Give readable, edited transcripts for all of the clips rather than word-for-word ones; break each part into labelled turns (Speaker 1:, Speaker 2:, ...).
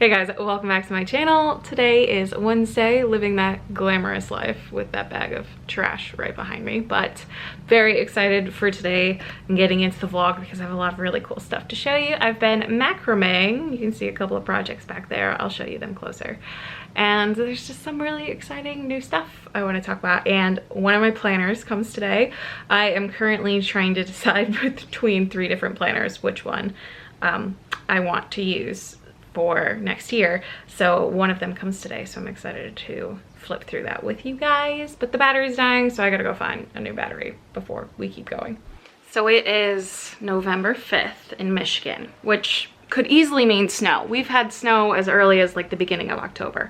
Speaker 1: Hey guys, welcome back to my channel. Today is Wednesday, living that glamorous life with that bag of trash right behind me, but very excited for today and getting into the vlog because I have a lot of really cool stuff to show you. I've been macrameing. You can see a couple of projects back there. I'll show you them closer. And there's just some really exciting new stuff I want to talk about, and one of my planners comes today. I am currently trying to decide between 3 different planners which one I want to use for next year, so one of them comes today, so I'm excited to flip through that with you guys. But the battery's dying, so I gotta go find a new battery before we keep going. So it is November 5th in Michigan, which could easily mean snow. We've had snow as early as like the beginning of October.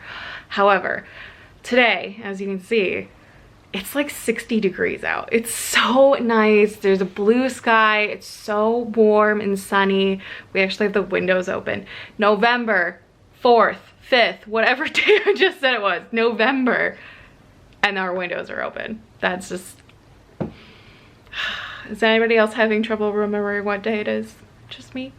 Speaker 1: However, today, as you can see, it's like 60 degrees out. It's so nice. There's a blue sky. It's so warm and sunny. We actually have the windows open. November 4th, 5th, whatever day I just said it was, November, and our windows are open. That's just, is anybody else having trouble remembering what day it is? Just me?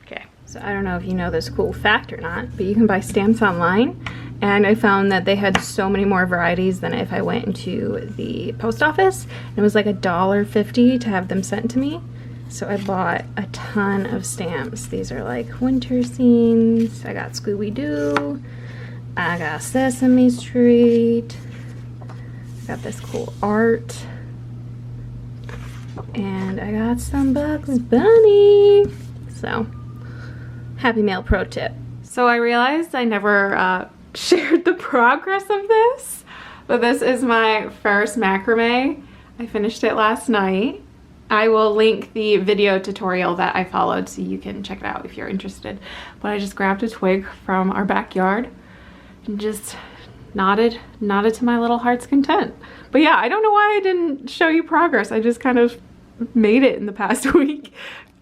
Speaker 1: Okay. So I don't know if you know this cool fact or not, but you can buy stamps online. And I found that they had so many more varieties than if I went into the post office. And it was like $1.50 to have them sent to me. So I bought a ton of stamps. These are like winter scenes. I got Scooby-Doo. I got Sesame Street. I got this cool art. And I got some Bugs Bunny. So, Happy Mail pro tip. So I realized I never shared the progress of this, but this is my first macrame. I finished it last night. I will link the video tutorial that I followed so you can check it out if you're interested. But I just grabbed a twig from our backyard and just knotted to my little heart's content. But yeah, I don't know why I didn't show you progress. I just kind of made it in the past week.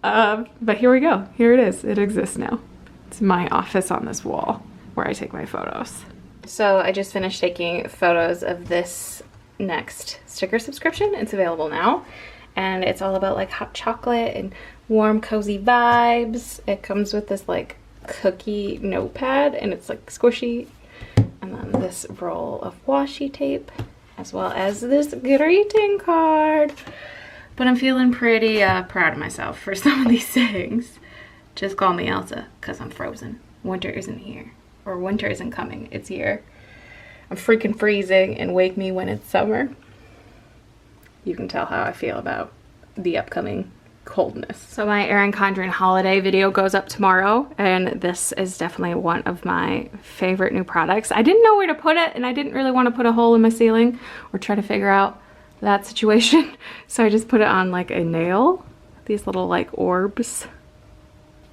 Speaker 1: But here we go. Here it is. It exists now. It's my office on this wall where I take my photos. So I just finished taking photos of this next sticker subscription. It's available now, and it's all about like hot chocolate and warm cozy vibes. It comes with this like cookie notepad, and it's like squishy, and then this roll of washi tape, as well as this greeting card. But I'm feeling pretty proud of myself for some of these things. Just call me Elsa, because I'm frozen. Winter isn't here. Or winter isn't coming, it's here. I'm freaking freezing, and wake me when it's summer. You can tell how I feel about the upcoming coldness. So my Erin Condren holiday video goes up tomorrow, and this is definitely one of my favorite new products. I didn't know where to put it, and I didn't really want to put a hole in my ceiling or try to figure out that situation. So I just put it on like a nail. These little like orbs.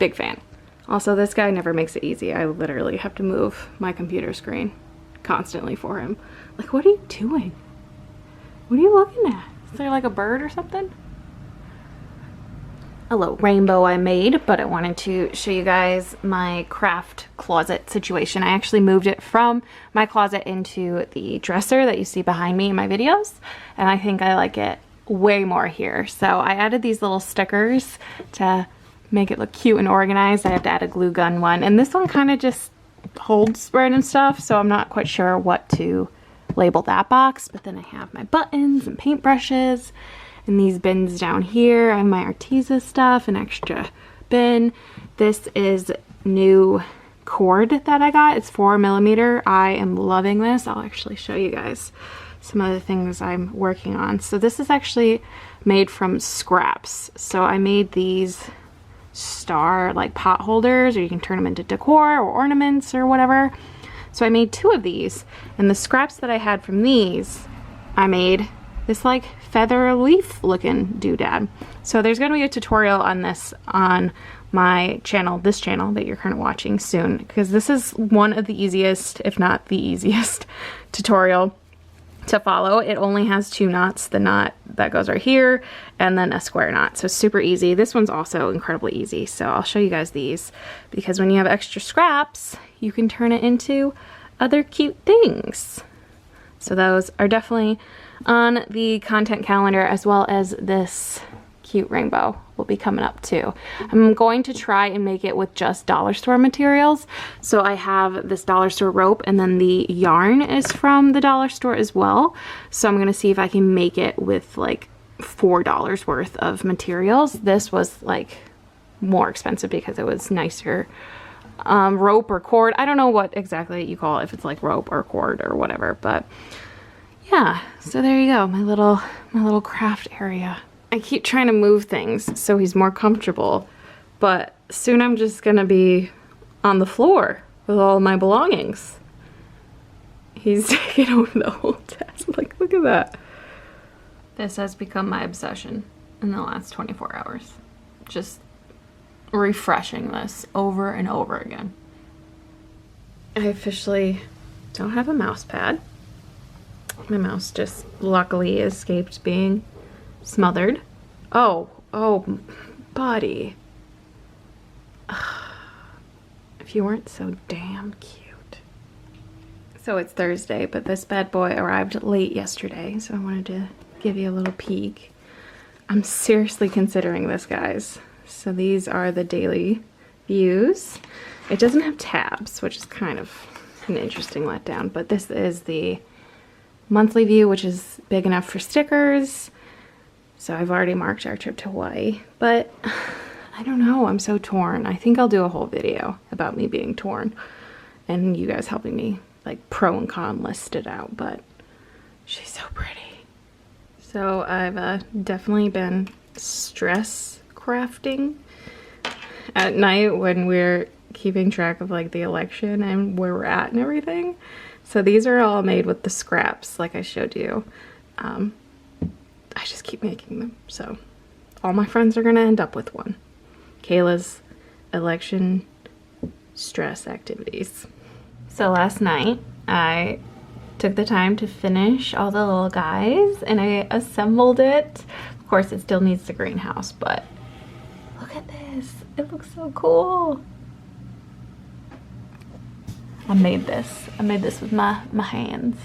Speaker 1: Big fan. Also, this guy never makes it easy. I literally have to move my computer screen constantly for him. Like, what are you doing? What are you looking at? Is there like a bird or something? A little rainbow I made, but I wanted to show you guys my craft closet situation. I actually moved it from my closet into the dresser that you see behind me in my videos, and I think I like it way more here. So I added these little stickers to make it look cute and organized. I have to add a glue gun one, and this one kind of just holds random stuff, so I'm not quite sure what to label that box. But then I have my buttons and paintbrushes, and these bins down here. I have my Arteza stuff, an extra bin. This is new cord that I got. It's 4mm. I am loving this. I'll actually show you guys some of the things I'm working on. So this is actually made from scraps. So I made these star like pot holders, or you can turn them into decor or ornaments or whatever. So I made 2 of these, and the scraps that I had from these, I made this like feather leaf looking doodad. So there's going to be a tutorial on this on my channel, this channel that you're kind of watching soon, because this is one of the easiest, if not the easiest tutorial to follow. It only has 2 knots, the knot that goes right here and then a square knot, so super easy. This one's also incredibly easy, so I'll show you guys these, because when you have extra scraps you can turn it into other cute things. So those are definitely on the content calendar, as well as this cute rainbow will be coming up too. I'm going to try and make it with just dollar store materials. So I have this dollar store rope, and then the yarn is from the dollar store as well. So I'm gonna see if I can make it with like $4 worth of materials. This was like more expensive because it was nicer rope or cord. I don't know what exactly you call it, if it's like rope or cord or whatever, but yeah, so there you go, my little craft area. I keep trying to move things so he's more comfortable, but soon I'm just gonna be on the floor with all my belongings. He's taking over the whole desk. Like, look at that. This has become my obsession in the last 24 hours. Just refreshing this over and over again. I officially don't have a mouse pad. My mouse just luckily escaped being smothered. Oh, buddy. If you weren't so damn cute. So it's Thursday, but this bad boy arrived late yesterday, so I wanted to give you a little peek. I'm seriously considering this, guys. So these are the daily views. It doesn't have tabs, which is kind of an interesting letdown, but this is the monthly view, which is big enough for stickers. So I've already marked our trip to Hawaii, but I don't know, I'm so torn. I think I'll do a whole video about me being torn and you guys helping me like pro and con list it out, but she's so pretty. So I've definitely been stress crafting at night when we're keeping track of like the election and where we're at and everything. So these are all made with the scraps like I showed you. I just keep making them. So all my friends are gonna end up with one. Kayla's election stress activities. So last night I took the time to finish all the little guys and I assembled it. Of course it still needs the greenhouse, but look at this. It looks so cool. I made this with my hands.